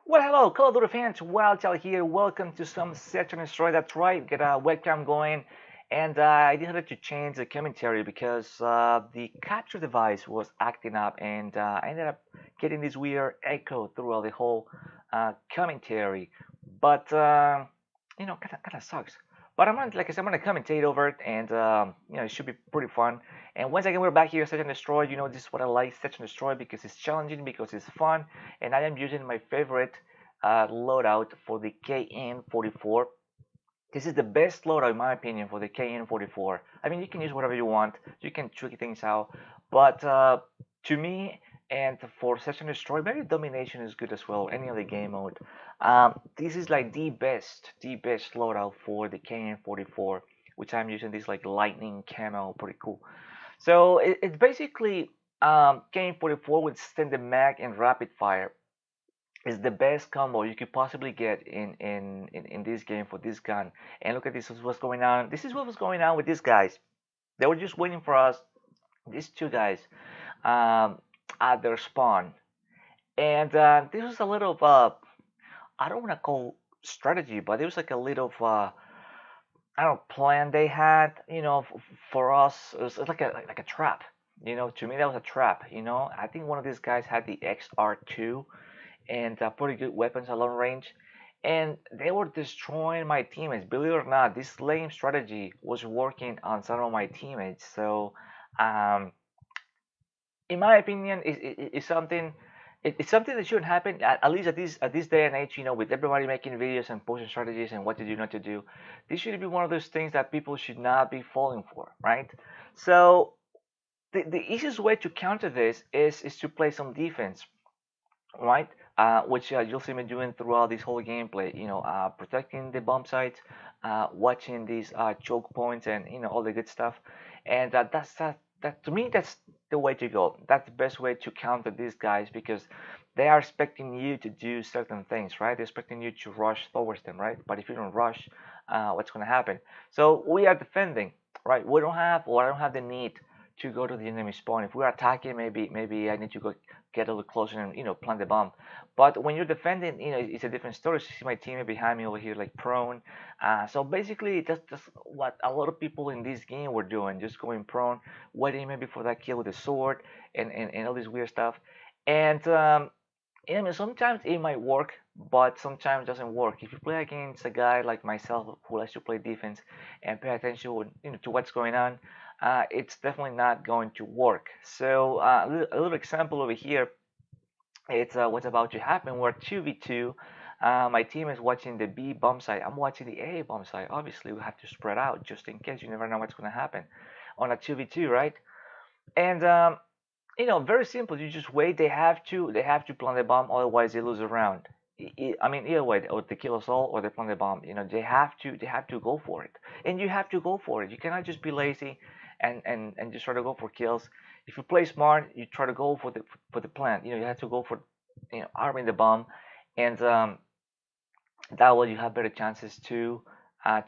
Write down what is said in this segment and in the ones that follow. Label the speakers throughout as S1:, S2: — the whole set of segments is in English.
S1: Well, hello, Call of Duty fans. Wildchild here. Welcome to some Search and Destroy. That's right. Get a webcam going, and I decided to change the commentary because the capture device was acting up, and I ended up getting this weird echo throughout the whole commentary. But kind of sucks. But I'm gonna, like I said, I'm gonna commentate over it, and it should be pretty fun. And once again, we're back here, Search and Destroy. This is what I like, Search and Destroy, because it's challenging, because it's fun, and I am using my favorite loadout for the KN-44. This is the best loadout, in my opinion, for the KN-44. I mean, you can use whatever you want, you can trick things out, but to me, and for Search and Destroy, maybe Domination is good as well, any other game mode. This is like the best loadout for the KN-44, which I'm using this like lightning camo, pretty cool. So it's basically KN-44 with extended mag and rapid fire. Is the best combo you could possibly get in this game for this gun. And look at this, is what's going on. This is what was going on with these guys. They were just waiting for us, these two guys, um, at their spawn. And this was a little I don't want to call strategy, but it was like a little I don't know, plan they had. For us, it was like a trap. To me that was a trap. I think one of these guys had the XR2 and pretty good weapons at long range. And they were destroying my teammates. Believe it or not, this lame strategy was working on some of my teammates. So, um, in my opinion, it's something. It's something that shouldn't happen. At least at this day and age, with everybody making videos and posting strategies and what to do, not to do. This should be one of those things that people should not be falling for, right? So the easiest way to counter this is to play some defense, right? Which you'll see me doing throughout this whole gameplay. Protecting the bomb sites, watching these choke points, and all the good stuff. And that to me, that's the way to go. That's the best way to counter these guys, because they are expecting you to do certain things, right? They're expecting you to rush towards them, right? But if you don't rush, what's going to happen? So we are defending, right? I don't have the need to go to the enemy spawn. If we're attacking, maybe I need to go get a little closer and plant the bomb. But when you're defending, it's a different story. So you see my teammate behind me over here, like prone. So basically, that's what a lot of people in this game were doing, just going prone, waiting maybe for that kill with the sword and all this weird stuff. And I mean, sometimes it might work, but sometimes it doesn't work. If you play against a guy like myself who likes to play defense and pay attention, to what's going on, it's definitely not going to work. So a little example over here. It's what's about to happen. We're 2v2. My team is watching the B bomb site. I'm watching the A bomb site. Obviously, we have to spread out just in case. You never know what's going to happen on a 2v2, right? And very simple. You just wait. They have to plant the bomb, otherwise they lose a round. I mean, either way, or they kill us all, or they plant the bomb. They have to go for it, and you have to go for it. You cannot just be lazy and just try to go for kills. If you play smart, you try to go for the plant. You have to go for arming the bomb, and that way you have better chances to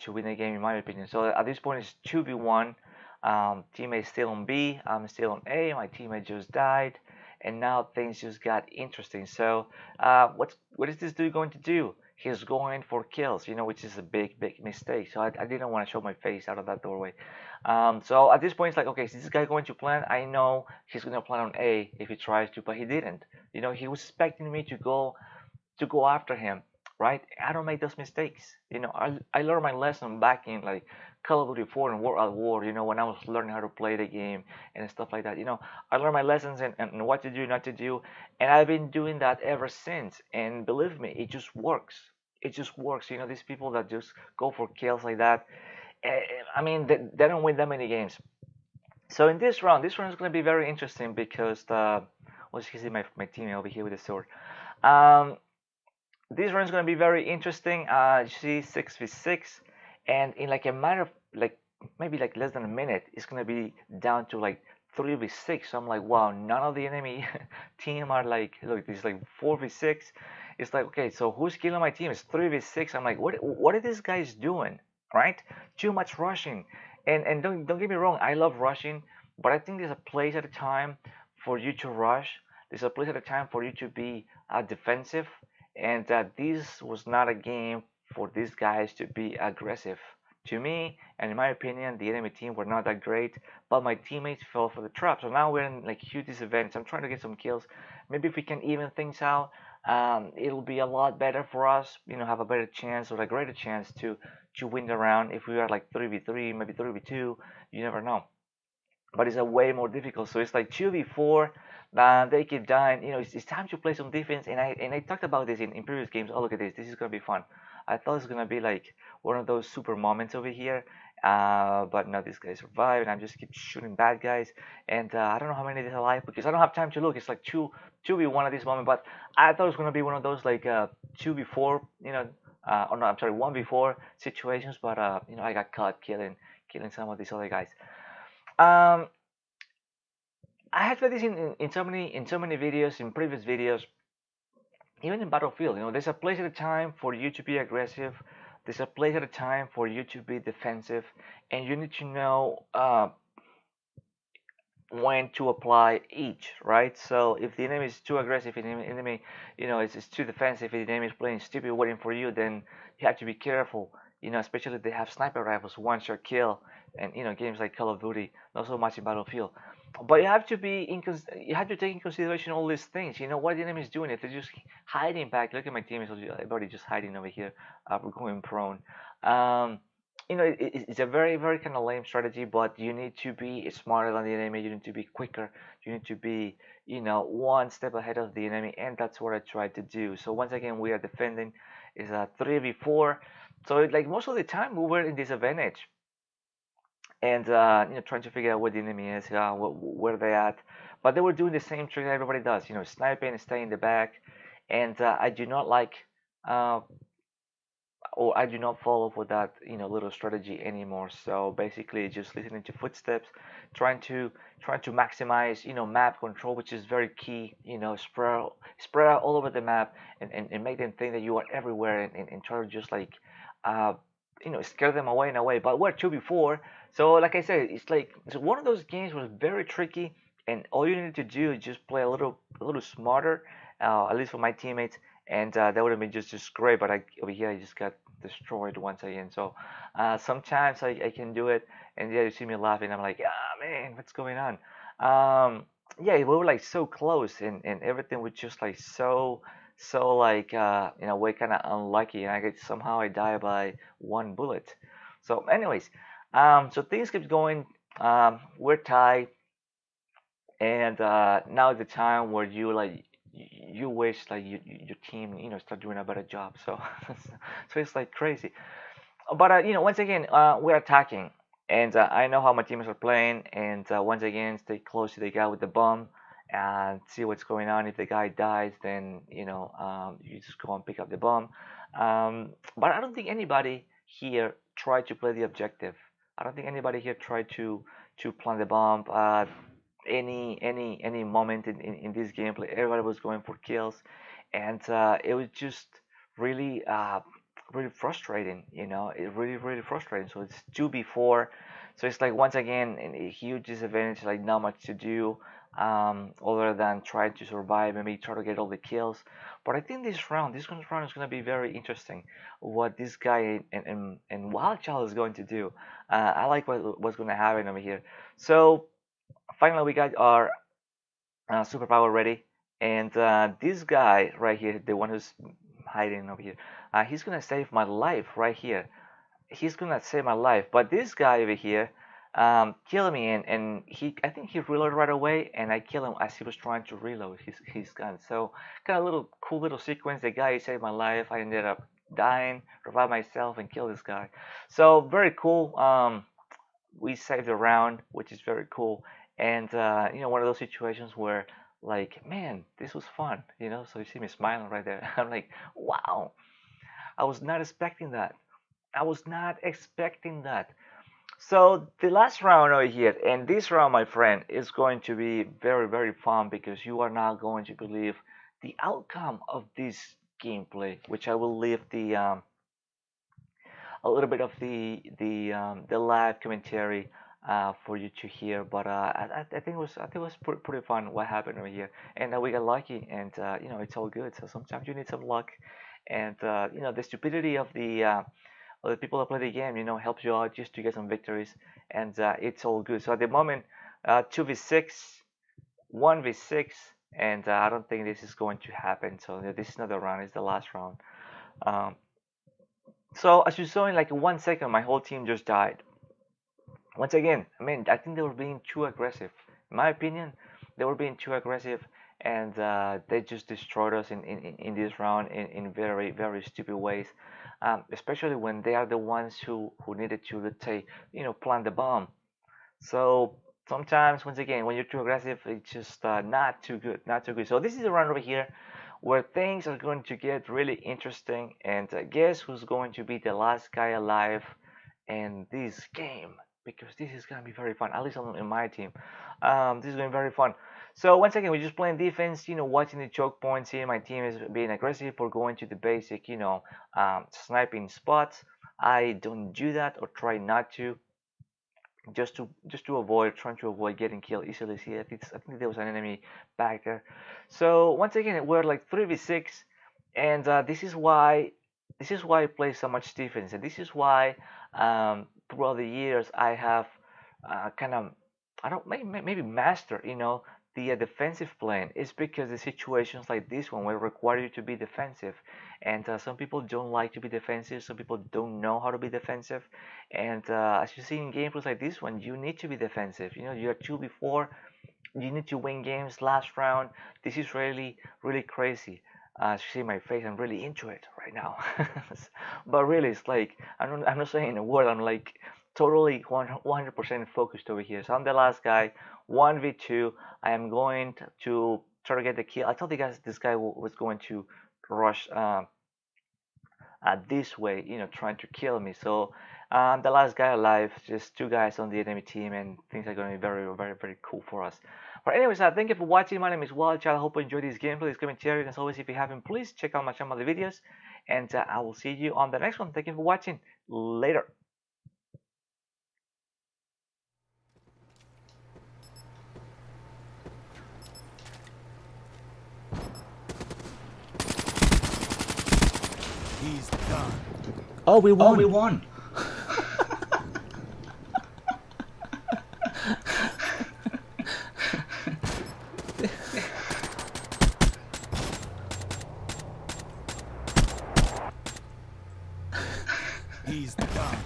S1: win the game, in my opinion. So at this point, it's 2v1. Teammate still on B. I'm still on A. My teammate just died, and now things just got interesting. So, what is this dude going to do? He's going for kills, which is a big mistake. So I didn't want to show my face out of that doorway. So at this point, it's like, okay, is this guy going to plan? I know he's going to plan on A if he tries to, but he didn't. He was expecting me to go after him, right? I don't make those mistakes. I learned my lesson back in like Call of Duty 4 and World at War. When I was learning how to play the game and stuff like that. I learned my lessons and what to do, not to do, and I've been doing that ever since. And believe me, it just works. It just works. These people that just go for kills like that. I mean, they don't win that many games. So in this round is going to be very interesting because well, you can see my team over here with the sword. Um, this run is going to be very interesting. You see 6v6, and in like a matter of like maybe like less than a minute, it's going to be down to like 3v6. So I'm like, wow, none of the enemy team are like, look, this is like 4v6. It's like, okay, so who's killing my team? It's 3v6. I'm like, what are these guys doing? Right? Too much rushing. And don't get me wrong, I love rushing, but I think there's a place at a time for you to rush. There's a place at a time for you to be defensive, and this was not a game for these guys to be aggressive. To me, and in my opinion, the enemy team were not that great, but my teammates fell for the trap. So now we're in like huge disadvantage. I'm trying to get some kills. Maybe if we can even things out, it'll be a lot better for us. You know, have a better chance or a greater chance to win the round. If we are like 3v3, maybe 3v2, you never know. But it's a way more difficult. So it's like 2v4. They keep dying. You know, it's time to play some defense. And I talked about this in previous games. Oh, look at this. This is gonna be fun. I thought it was gonna be like one of those super moments over here. But no, this guy survived, and I just keep shooting bad guys. And I don't know how many is alive because I don't have time to look. It's like 2v1 at this moment. But I thought it was gonna be one of those like 2v4. You know, or no, I'm sorry, 1v4 situations. But you know, I got caught killing some of these other guys. Um, I had read this in so many videos, in previous videos, even in Battlefield. You know, there's a place at a time for you to be aggressive. There's a place at a time for you to be defensive, and you need to know when to apply each, right? So if the enemy is too aggressive, if the enemy, you know, is too defensive, if the enemy is playing stupid waiting for you, then you have to be careful. You know, especially if they have sniper rifles, one-shot kill, and you know, games like Call of Duty, not so much in Battlefield. But you have to you have to take in consideration all these things. You know what the enemy is doing. If they're just hiding back, look at my team. Everybody just hiding over here. We're going prone. You know, it's a very kind of lame strategy, but you need to be smarter than the enemy. You need to be quicker. You need to be, you know, one step ahead of the enemy, and that's what I tried to do. So once again, we are defending. It's a 3v4. So like most of the time, we were in disadvantage, and you know, trying to figure out where the enemy is, where they at. But they were doing the same trick that everybody does. You know, sniping, stay in the back, and I do not like. Uh, or I do not follow for that, you know, little strategy anymore. So basically, just listening to footsteps, trying to maximize, you know, map control, which is very key. You know, spread out all over the map, and make them think that you are everywhere, and try to just like, uh, you know, scare them away and away. But we're 2v4, so like I said, it's one of those games was very tricky, and all you need to do is just play a little smarter, at least for my teammates, and that would have been just great. But over here I just got destroyed once again. So sometimes I can do it, and yeah, you see me laughing. I'm like, ah, man, what's going on? Yeah, we were like so close, and everything was just like so like in a way kind of unlucky, and somehow I die by one bullet. So, anyways, so things keep going. We're tied, and now is the time where you wish like your team, you know, start doing a better job. So so it's like crazy. But you know, once again, we're attacking, and I know how my teammates are playing, and once again, stay close to the guy with the bomb and see what's going on. If the guy dies, then you know, you just go and pick up the bomb. But I don't think anybody here tried to play the objective. I don't think anybody here tried to plant the bomb. Any moment in this gameplay, everybody was going for kills, and it was just really really frustrating. You know, it really frustrating. So it's 2v4, so it's like once again a huge disadvantage. Like not much to do other than try to survive, maybe try to get all the kills. But I think this round is going to be very interesting. What this guy and Wildchild is going to do. I like what's going to happen over here. So finally we got our superpower ready, and this guy right here, the one who's hiding over here, he's gonna save my life right here. He's gonna save my life, but this guy over here killed me, and I think he reloaded right away, and I killed him as he was trying to reload his gun. So kind of little cool little sequence. The guy saved my life. I ended up dying, revive myself, and kill this guy. So very cool. We saved the round, which is very cool. And you know, one of those situations where like, man, this was fun, you know. So you see me smiling right there. I'm like, wow, I was not expecting that. I was not expecting that. So the last round over here, and this round, my friend, is going to be very fun because you are not going to believe the outcome of this gameplay, which I will leave the a little bit of the live commentary for you to hear. But I think it was pretty fun what happened over here, and we got lucky, and you know, it's all good. So sometimes you need some luck, and you know, the stupidity of the people that play the game, you know, helps you out just to get some victories, and it's all good. So at the moment, 2v6, 1v6, and I don't think this is going to happen. So this is not the round; it's the last round. Um, so as you saw in like 1 second, my whole team just died. Once again, I mean, I think they were being too aggressive. In my opinion, they were being too aggressive, and they just destroyed us in this round in very, very stupid ways. Especially when they are the ones who needed to, let's say, you know, plant the bomb. So sometimes, once again, when you're too aggressive, it's just not too good, not too good. So this is a round over here where things are going to get really interesting, and guess who's going to be the last guy alive in this game? Because this is gonna be very fun. At least in my team, this is going to be very fun. So once again, we're just playing defense. You know, watching the choke points. Seeing my team is being aggressive or going to the basic, you know, sniping spots. I don't do that or try not to, just to avoid trying to avoid getting killed easily. See, I think there was an enemy back there. So once again, we're like 3v6, and this is why I play so much defense, and this is why throughout the years I have kind of, I don't, maybe master, you know, the defensive plan. Is because the situations like this one will require you to be defensive, and some people don't like to be defensive, some people don't know how to be defensive, and as you see in gameplays like this one, you need to be defensive. You know, you're 2v4, you need to win games last round. This is really, really crazy. As you see my face, I'm really into it right now. But really, it's like, I'm not saying a word, I'm like totally 100% focused over here. So I'm the last guy, 1v2. I am going to try to get the kill. I thought this guy was going to rush this way, you know, trying to kill me. So the last guy alive, just two guys on the enemy team, and things are going to be very, very, very cool for us. But anyways, thank you for watching. My name is Wildchild. I hope you enjoyed this gameplay, this commentary. And as always, if you haven't, please check out my channel, the videos, and I will see you on the next one. Thank you for watching. Later.
S2: He's done.
S3: Oh, we won.
S2: Oh, we won. He's done.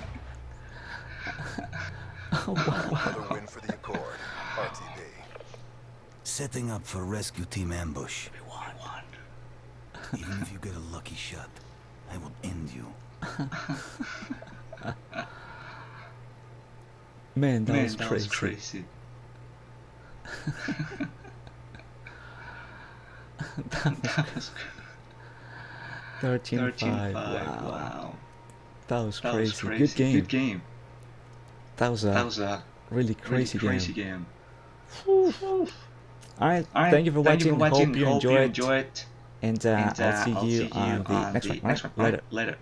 S3: Oh, wow.
S4: Another win for the Accord. RTB.
S2: Setting up for rescue team ambush.
S3: We won.
S2: Even if you get a lucky shot, I will end you.
S3: Man, that was crazy. That was 13-5. Wow. That was crazy. Good game. That was a really crazy game. Alright, thank you for watching. Hope you enjoyed. And I'll see you on the next one. Later.